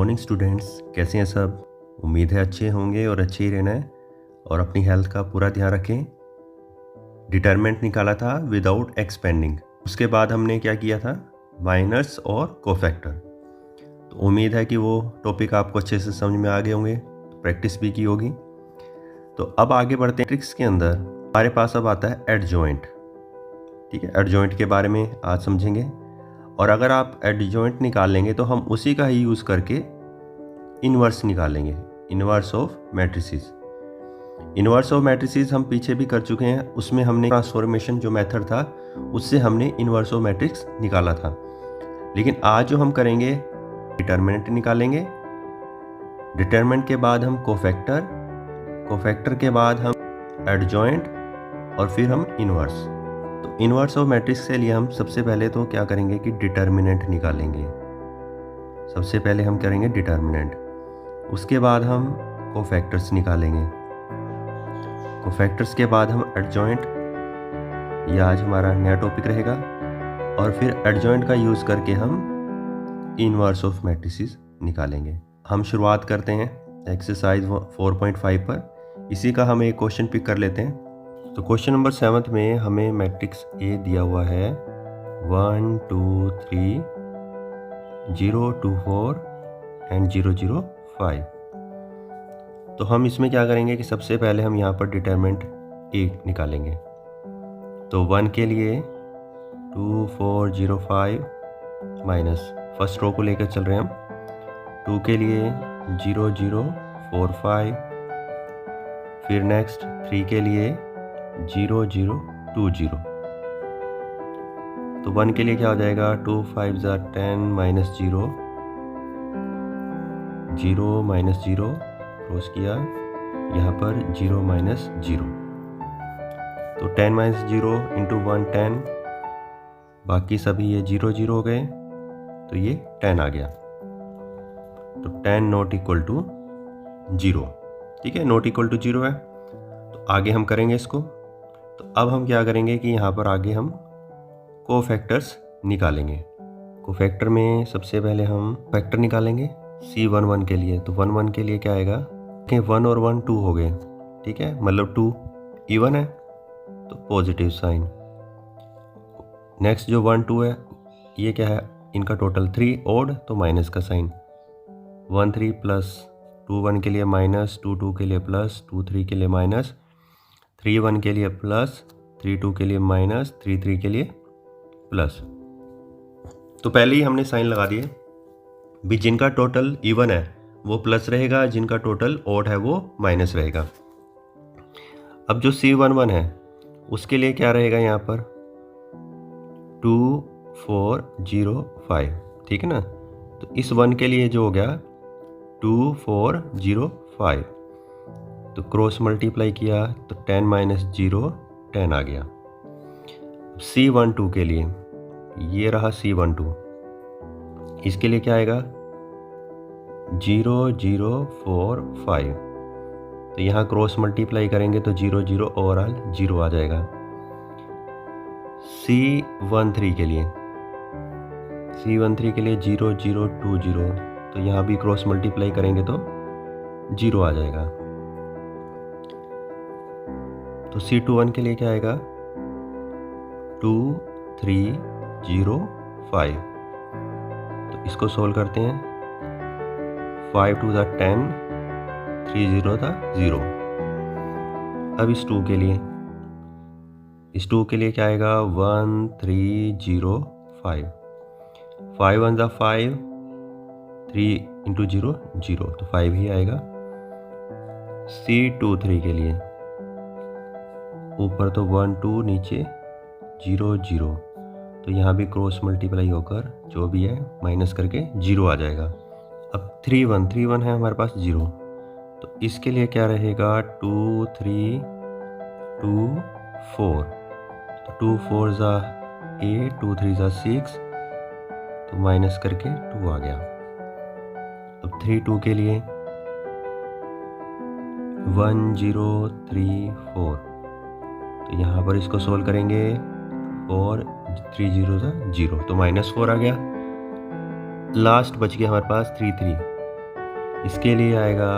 Morning students, कैसे हैं सब। उम्मीद है अच्छे होंगे और अच्छे ही रहना है और अपनी हेल्थ का पूरा ध्यान रखें। डिटरमिनेंट निकाला था विदाउट एक्सपेंडिंग। उसके बाद हमने क्या किया था, माइनर्स और कोफैक्टर। तो उम्मीद है कि वो टॉपिक आपको अच्छे से समझ में आ गए होंगे, प्रैक्टिस भी की होगी। तो अब आगे बढ़ते हैं। ट्रिक्स के अंदर हमारे पास अब आता है एडजॉइंट। ठीक है, एडजॉइंट के बारे में आज समझेंगे। और अगर आप एडजॉइंट निकाल लेंगे तो हम उसी का ही यूज़ करके इन्वर्स निकालेंगे, inverse of matrices. Inverse of matrices हम पीछे भी कर चुके हैं। उसमें हमने ट्रांसफॉर्मेशन जो मेथड था उससे हमने इन्वर्स ऑफ मैट्रिक्स निकाला था। लेकिन आज जो हम करेंगे, डिटरमिनेंट निकालेंगे। डिटरमिनेंट के बाद हम कोफैक्टर, कोफैक्टर के बाद हम एडजॉइंट और फिर हम इन्वर्स। तो इन्वर्स ऑफ मैट्रिक्स के लिए हम सबसे पहले तो क्या करेंगे कि डिटरमिनेंट निकालेंगे। सबसे पहले हम करेंगे डिटरमिनेंट, उसके बाद हम कोफैक्टर्स निकालेंगे। कोफैक्टर्स के बाद हम एडजॉइंट, यह आज हमारा नया टॉपिक रहेगा। और फिर एडजॉइंट का यूज़ करके हम इन्वर्स ऑफ मैट्रिसेस निकालेंगे। हम शुरुआत करते हैं एक्सरसाइज 4.5 पर। इसी का हम एक क्वेश्चन पिक कर लेते हैं। तो क्वेश्चन नंबर 7 में हमें मैट्रिक्स ए दिया हुआ है 1 2 3 0 2 4 एंड 0 0 5। तो हम इसमें क्या करेंगे कि सबसे पहले हम यहाँ पर डिटरमिनेंट ए निकालेंगे। तो 1 के लिए 2 4 0 5 माइनस फर्स्ट रो को लेकर चल रहे हैं हम। 2 के लिए 0 0 4 5, फिर नेक्स्ट 3 के लिए 0 0 2 0। तो 1 के लिए क्या हो जाएगा, 2 5 10 माइनस 0 0 माइनस 0 क्रॉस किया, यहाँ पर 0 माइनस 0। तो 10 माइनस 0 इंटू 1 10, बाकी सभी ये 0 0 हो गए, तो ये 10 आ गया। तो 10 नॉट इक्वल टू 0। ठीक है, नॉट इक्वल टू 0 है। तो आगे हम करेंगे इसको। तो अब हम क्या करेंगे कि यहाँ पर आगे हम कोफैक्टर्स निकालेंगे। कोफैक्टर में सबसे पहले हम फैक्टर निकालेंगे C11 के लिए। तो 1 1 के लिए क्या आएगा कि 1 और 1 2 हो गए। ठीक है, मतलब 2 इवन है तो पॉजिटिव साइन। नेक्स्ट जो 1 2 है, ये क्या है, इनका टोटल 3 ओड, तो माइनस का साइन। 1 3 प्लस 2 1 के लिए माइनस, 2 2 के लिए प्लस, 2 3 के लिए माइनस, 3 1 के लिए प्लस, 3 2 के लिए माइनस, 3 3 के लिए प्लस। तो पहले ही हमने साइन लगा दिए भी। जिनका टोटल इवन है वो प्लस रहेगा, जिनका टोटल ऑड है वो माइनस रहेगा। अब जो C11 है उसके लिए क्या रहेगा, यहाँ पर 2 4 0 5। ठीक है ना। तो इस 1 के लिए जो हो गया 2 4 0 5, तो क्रॉस मल्टीप्लाई किया तो 10 माइनस 0 10 आ गया। C12 के लिए ये रहा C12, इसके लिए क्या आएगा 0 0 4 5। तो यहाँ क्रॉस मल्टीप्लाई करेंगे तो 0 0 ओवरऑल 0 आ जाएगा। C13 के लिए, C13 के लिए 0 0 2 0। तो यहाँ भी क्रॉस मल्टीप्लाई करेंगे तो 0 आ जाएगा। तो C21 के लिए क्या आएगा 2 3 0 5। तो इसको सोल्व करते हैं। 5 2 था 10, 3 0 था 0। अब इस 2 के लिए, इस 2 के लिए क्या आएगा 1 3 0 5। 5 1 था 5, 3 इंटू 0 0, तो 5 ही आएगा। C23 के लिए ऊपर तो 1 2, नीचे 0 0। तो यहाँ भी क्रॉस मल्टीप्लाई होकर जो भी है माइनस करके 0 आ जाएगा। अब 3 1 है हमारे पास 0। तो इसके लिए क्या रहेगा 2 3 2 4। तो 2 4 ज़ा 8, 2 3 ज़ा 6, तो माइनस करके 2 आ गया। अब 3 2 के लिए 1 0 3 4। तो यहाँ पर इसको सोल्व करेंगे और 3 0 था 0, तो -4 आ गया। लास्ट बच गया हमारे पास 3 3। इसके लिए आएगा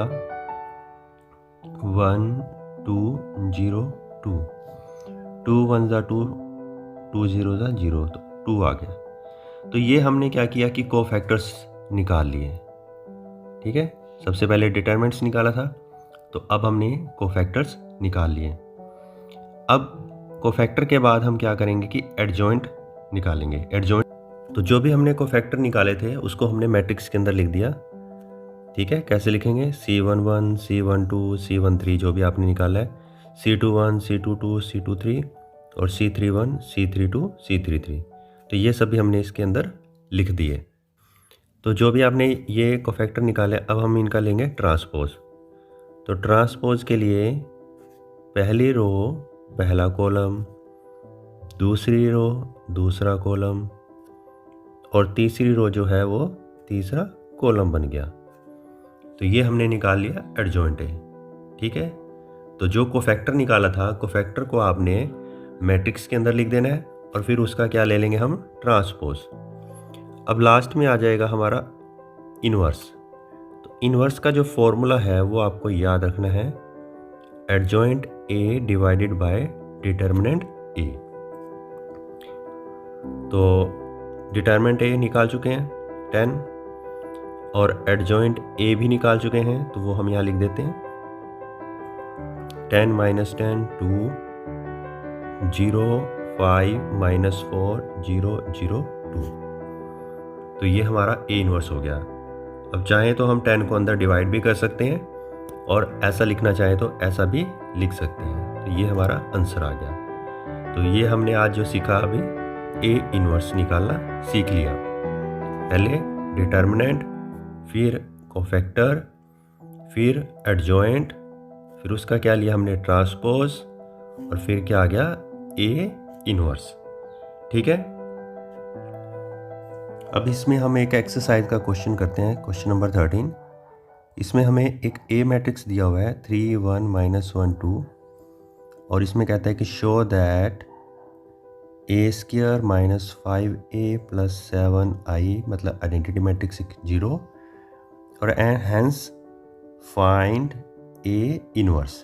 1 2 0 2, 2 1 ज़ा 2, 2 0 ज़ा 0, तो 2 आ गया। तो ये हमने क्या किया कि कोफैक्टर्स निकाल लिए। ठीक है, सबसे पहले डिटरमिनेंट्स निकाला था, तो अब हमने कोफैक्टर्स निकाल लिए। अब कोफैक्टर के बाद हम क्या करेंगे कि एडजॉइंट निकालेंगे। एडजॉइंट, तो जो भी हमने कोफैक्टर निकाले थे उसको हमने मैट्रिक्स के अंदर लिख दिया। ठीक है, कैसे लिखेंगे? C11 C12 C13 जो भी आपने निकाला है, C21 C22 C23 और C31 C32 C33, तो ये सभी हमने इसके अंदर लिख दिए। तो जो भी आपने ये कोफैक्टर निकाले, अब हम इनका लेंगे ट्रांसपोज। तो ट्रांसपोज के लिए पहली रो पहला कॉलम, दूसरी रो दूसरा कॉलम और तीसरी रो जो है वो तीसरा कॉलम बन गया। तो ये हमने निकाल लिया एडजॉइंट है। ठीक है, तो जो कोफैक्टर निकाला था, कोफैक्टर को आपने मैट्रिक्स के अंदर लिख देना है और फिर उसका क्या ले लेंगे हम? ट्रांसपोज। अब लास्ट में आ जाएगा हमारा इन्वर्स। तो इन्वर्स का जो फॉर्मूला है वो आपको याद रखना है, adjoint A divided by determinant A. तो डिटर्मिनेंट ए निकाल चुके हैं 10 और एडजॉइंट ए भी निकाल चुके हैं, तो वो हम यहाँ लिख देते हैं 10 - 10 2 0 5 - 4 0 0 2। तो ये हमारा ए इन्वर्स हो गया। अब चाहें तो हम 10 को अंदर डिवाइड भी कर सकते हैं और ऐसा लिखना चाहें तो ऐसा भी लिख सकते हैं। तो ये हमारा आंसर आ गया। तो ये हमने आज जो सीखा, अभी ए इन्वर्स निकालना सीख लिया। पहले डिटर्मिनेंट, फिर कोफैक्टर, फिर एडजॉइंट, फिर उसका क्या लिया हमने? ट्रांसपोज, और फिर क्या आ गया? A inverse. ठीक है, अब इसमें हम एक एक्सरसाइज का क्वेश्चन करते हैं, क्वेश्चन नंबर 13। इसमें हमें एक ए मैट्रिक्स दिया हुआ है 3 1 - 1 2, और इसमें कहता है कि show that A² - 5A + 7I, मतलब आइडेंटिटी मैट्रिक्स 0, और हैंस फाइंड ए इन्वर्स।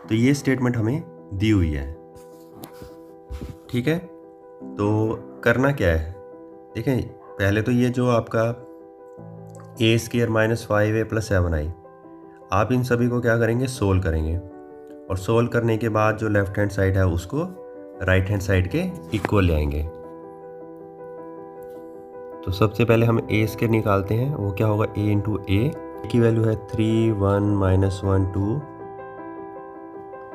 तो ये स्टेटमेंट हमें दी हुई है। ठीक है, तो करना क्या है? देखें, पहले तो ये जो आपका A² - 5A + 7I, आप इन सभी को क्या करेंगे? सोल्व करेंगे, और सोल्व करने के बाद जो लेफ्ट हैंड साइड है उसको राइट हैंड साइड के इक्वल ले आएंगे। तो सबसे पहले हम A² निकालते हैं, वो क्या होगा? A × A की वैल्यू है 3 1 - 1 2,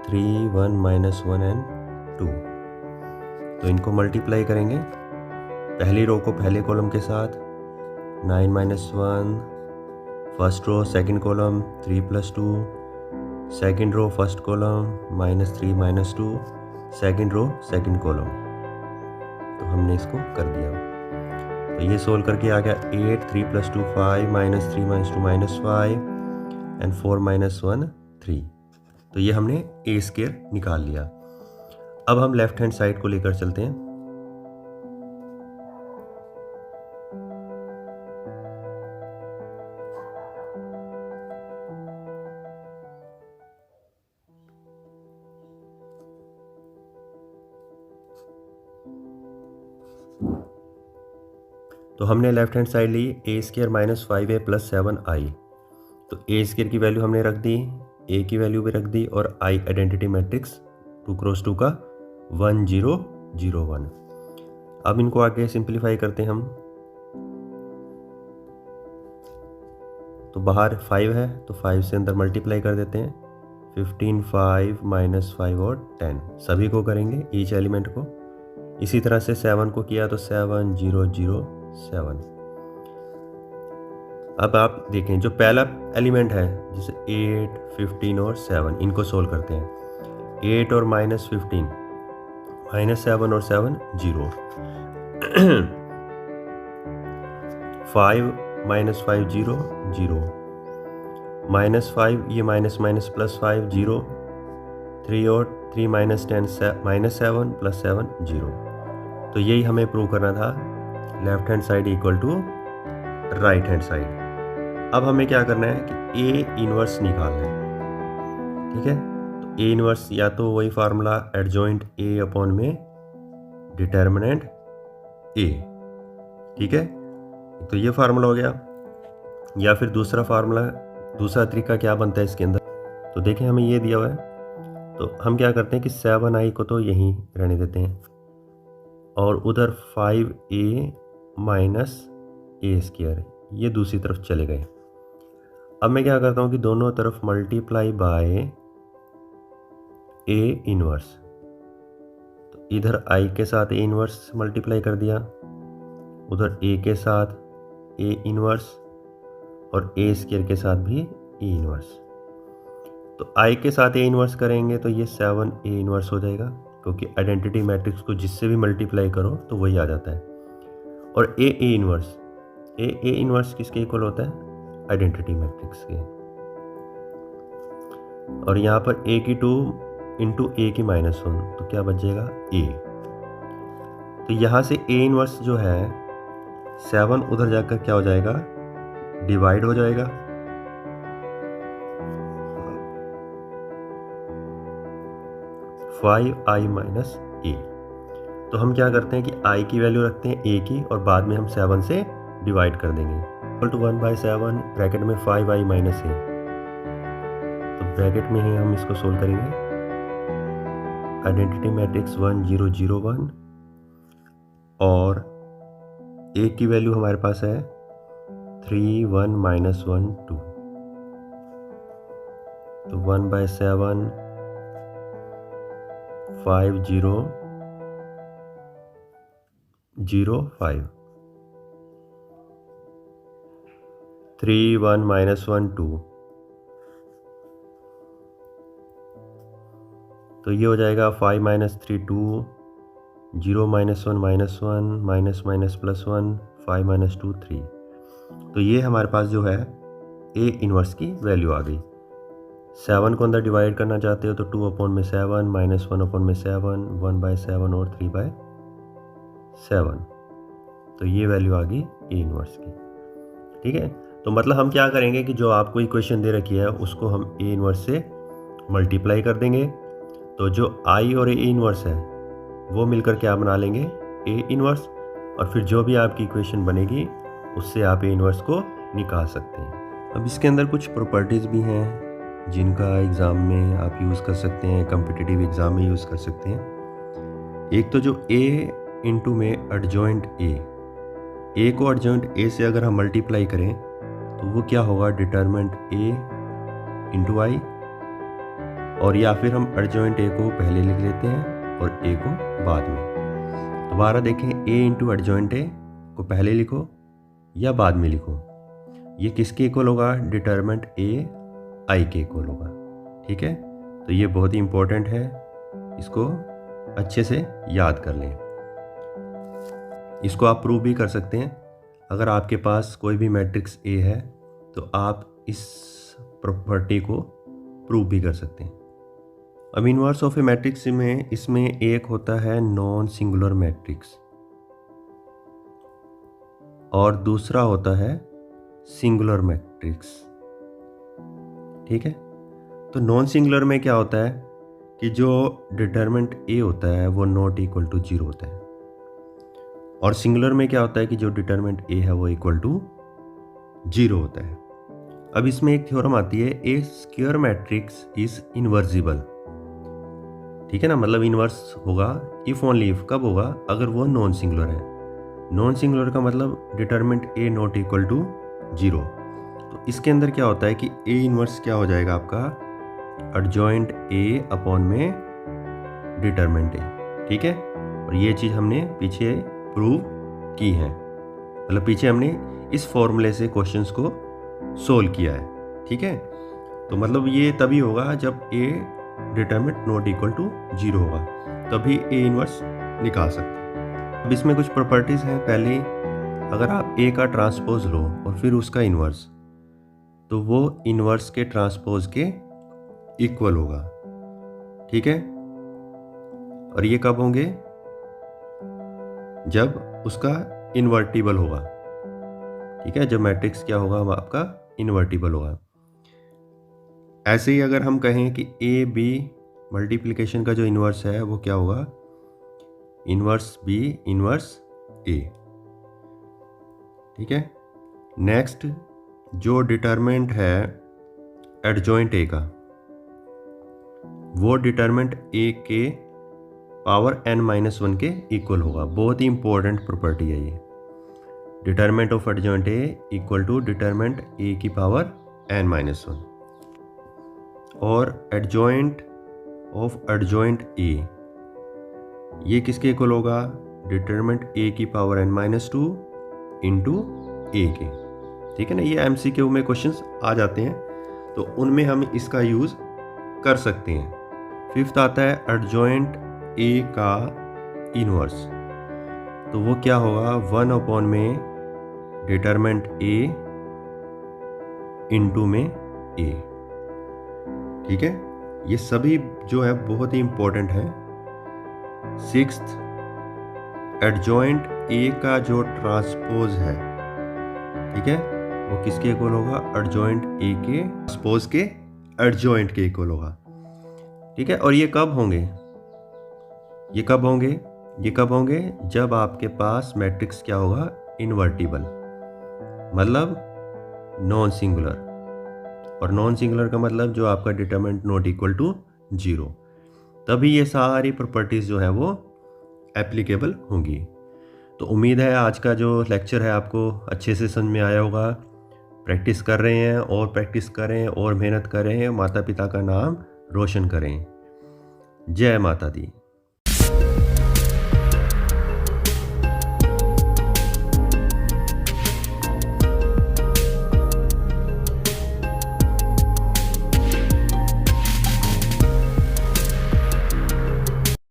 3 1 - 1 and 2। तो इनको मल्टीप्लाई करेंगे, पहली रो को पहले कॉलम के साथ, 9 - 1, first row second column 3 + 2, second row first column -3 - 2, second row second column. तो हमने इसको कर दिया। तो ये सोल्व करके आ गया 8 3 + 2 5 -3 - 2 -5 and 4 - 1 3। तो ये हमने A² निकाल लिया। अब हम लेफ्ट हैंड साइड को लेकर चलते हैं। तो हमने लेफ्ट हैंड साइड ली A² - 5A + 7I। तो A² की वैल्यू हमने रख दी, A की वैल्यू भी रख दी, और I आइडेंटिटी मैट्रिक्स 2 × 2 का 1 0 0 1। अब इनको आगे सिंप्लीफाई करते हैं हम। तो बाहर 5 है, तो 5 से अंदर मल्टीप्लाई कर देते हैं, 15 5 - 5 और 10 सभी को करेंगे, ईच एलिमेंट को। इसी तरह से 7 को किया तो 7 0 0 7। अब आप देखें, जो पहला एलिमेंट है जैसे 8 15 और 7, इनको सोल्व करते हैं। 8 और -15, -7 और 7 0, 5 - 5 0 0, -5 ये माइनस प्लस 5 0, 3 और 3 - 10 -7 + 7 0। तो यही हमें प्रूव करना था, left hand side equal to right hand side. अब हमें क्या करना है कि ए इनवर्स निकालना है, ठीक है। तो ए इनवर्स या तो वही फार्मूला एडजॉइंट ए अपॉन में डिटर्मिनेंट ए, ठीक है। तो ये फार्मूला हो गया, या फिर दूसरा फार्मूला, दूसरा तरीका क्या बनता है इसके अंदर। तो देखें हमें ये दिया हुआ है, तो हम क्या करते हैं कि 7i को तो यहीं रहने देते हैं और उधर 5a माइनस ए स्क्वायर ये दूसरी तरफ चले गए। अब मैं क्या करता हूँ कि दोनों तरफ मल्टीप्लाई बाय ए इनवर्स, तो इधर i के साथ ए इनवर्स मल्टीप्लाई कर दिया, उधर a के साथ ए इनवर्स और ए स्क्वायर के साथ भी ए इनवर्स। तो i के साथ ए इनवर्स करेंगे तो ये 7a इनवर्स हो जाएगा, क्योंकि आइडेंटिटी मैट्रिक्स को जिससे भी मल्टीप्लाई करो तो वही आ जाता है। और ए इनवर्स, ए इनवर्स किसके इक्वल होता है, आइडेंटिटी मैट्रिक्स के। और यहाँ पर a की 2 इंटू ए की -1, तो क्या बच जाएगा a। तो यहाँ से a इनवर्स जो है 7 उधर जाकर क्या हो जाएगा, डिवाइड हो जाएगा। i माइनस ए। तो हम क्या करते हैं कि i की वैल्यू रखते हैं a की और बाद में हम 7 से डिवाइड कर देंगे। इक्वल टू 1/7 ब्रैकेट में 5i माइनस ए, तो ब्रैकेट में ही हम इसको सोल्व करेंगे। आइडेंटिटी मैट्रिक्स 1 0 0 1 और a की वैल्यू हमारे पास है 3 1 -1 2, तो 1/7 5 0 0 5 3 1 -1 2, तो ये हो जाएगा 5 -3 2 0 -1 -1 माइनस माइनस प्लस 1 5 -2 3। तो ये हमारे पास जो है ए इनवर्स की वैल्यू आ गई। 7 को अंदर डिवाइड करना चाहते हो तो 2/7 -1/7 1/7 और 3/7, तो ये वैल्यू आ गई ए इनवर्स की, ठीक है। तो मतलब हम क्या करेंगे कि जो आपको इक्वेशन दे रखी है उसको हम ए इनवर्स से मल्टीप्लाई कर देंगे, तो जो आई और ए इनवर्स है वो मिलकर क्या बना लेंगे, ए इनवर्स, और फिर जो भी आपकी इक्वेशन बनेगी उससे आप ए इनवर्स को निकाल सकते हैं। अब इसके अंदर कुछ प्रॉपर्टीज़ भी हैं जिनका एग्ज़ाम में आप यूज़ कर सकते हैं, कॉम्पिटिटिव एग्ज़ाम में यूज़ कर सकते हैं। एक तो जो a इंटू में एडजॉइंट ए को एडजॉइंट ए से अगर हम मल्टीप्लाई करें तो वो क्या होगा, डिटर्मिनेंट a इंटू आई, और या फिर हम एडजॉइंट ए को पहले लिख लेते हैं और ए को बाद में। दोबारा देखें, a इंटू एडजॉइंट ए को पहले लिखो या बाद में लिखो, ये किसके इक्वल होगा, डिटर्मिनेंट ए आई के इक्वल होगा, ठीक है। तो ये बहुत ही इंपॉर्टेंट है, इसको अच्छे से याद कर लें। इसको आप प्रूव भी कर सकते हैं, अगर आपके पास कोई भी मैट्रिक्स ए है तो आप इस प्रॉपर्टी को प्रूव भी कर सकते हैं। अब इनवर्स ऑफ ए मैट्रिक्स में इसमें एक होता है नॉन सिंगुलर मैट्रिक्स और दूसरा होता है सिंगुलर मैट्रिक्स, ठीक है। तो नॉन सिंगुलर में क्या होता है कि जो डिटर्मिनेंट ए होता है वो नॉट इक्वल टू 0 होता है, और सिंगुलर में क्या होता है कि जो डिटर्मिनेंट ए है वो इक्वल टू 0 होता है। अब इसमें एक थ्योरम आती है, ए स्क्वायर मैट्रिक्स इज इनवर्जिबल, ठीक है ना, मतलब इनवर्स होगा इफ ओनली इफ, कब होगा, अगर वो नॉन सिंगुलर है। नॉन सिंगुलर का मतलब determinant A not equal to 0। तो इसके अंदर क्या होता है कि ए इनवर्स क्या हो जाएगा आपका, एडजॉइंट ए अपॉन में डिटर्मिनेंट ए, ठीक है। और ये चीज़ हमने पीछे प्रूव की है, मतलब पीछे हमने इस फॉर्मूले से क्वेश्चंस को सोल्व किया है, ठीक है। तो मतलब ये तभी होगा जब A determinant not equal to 0 होगा, तभी ए इनवर्स निकाल सकते हैं। अब इसमें कुछ प्रॉपर्टीज़ हैं। पहली, अगर आप ए का ट्रांसपोज लो और फिर उसका इनवर्स, तो वो इनवर्स के ट्रांसपोज के इक्वल होगा, ठीक है। और ये कब होंगे, जब उसका इन्वर्टिबल होगा, ठीक है, जब मैट्रिक्स क्या होगा आपका इन्वर्टिबल होगा। ऐसे ही अगर हम कहें कि ए बी मल्टीप्लिकेशन का जो इन्वर्स है वो क्या होगा, इन्वर्स बी इन्वर्स ए। ठीक है। नेक्स्ट जो डिटरमिनेंट है एडजॉइंट ए का, वो डिटरमिनेंट ए के पावर n-1 के इक्वल होगा। बहुत ही इंपॉर्टेंट प्रॉपर्टी है ये। Determinant of adjoint A equal to determinant A की पावर n-1 और एडजॉइंट ऑफ एडजॉइंट ए ये किसके इक्वल होगा, डिटरमिनेंट ए की पावर n-2 इंटू ए के। ठीक है ना, ये MCQ में क्वेश्चंस आ जाते हैं तो उनमें हम इसका यूज़ कर सकते हैं। फिफ्थ आता है एडजॉइंट ए का इनवर्स, तो वो क्या होगा, 1 में डिटरमिनेंट ए इंटू में ए। ठीक है, ये सभी जो है बहुत ही इंपॉर्टेंट है। सिक्स्थ एडजॉइंट ए का जो ट्रांसपोज है, ठीक है, वो किसके इक्वल होगा, एडजॉइंट ए के ट्रांसपोज के एडजॉइंट के इक्वल होगा। ठीक है, और ये कब होंगे, ये कब होंगे, ये कब होंगे, जब आपके पास मैट्रिक्स क्या होगा, इन्वर्टिबल, मतलब नॉन सिंगुलर। और नॉन सिंगुलर का मतलब जो आपका डिटरमिनेंट नॉट इक्वल टू 0, तभी ये सारी प्रॉपर्टीज़ जो है वो एप्लीकेबल होंगी। तो उम्मीद है आज का जो लेक्चर है आपको अच्छे से समझ में आया होगा। प्रैक्टिस कर रहे हैं और प्रैक्टिस करें और मेहनत करें, माता पिता का नाम रोशन करें। जय माता दी।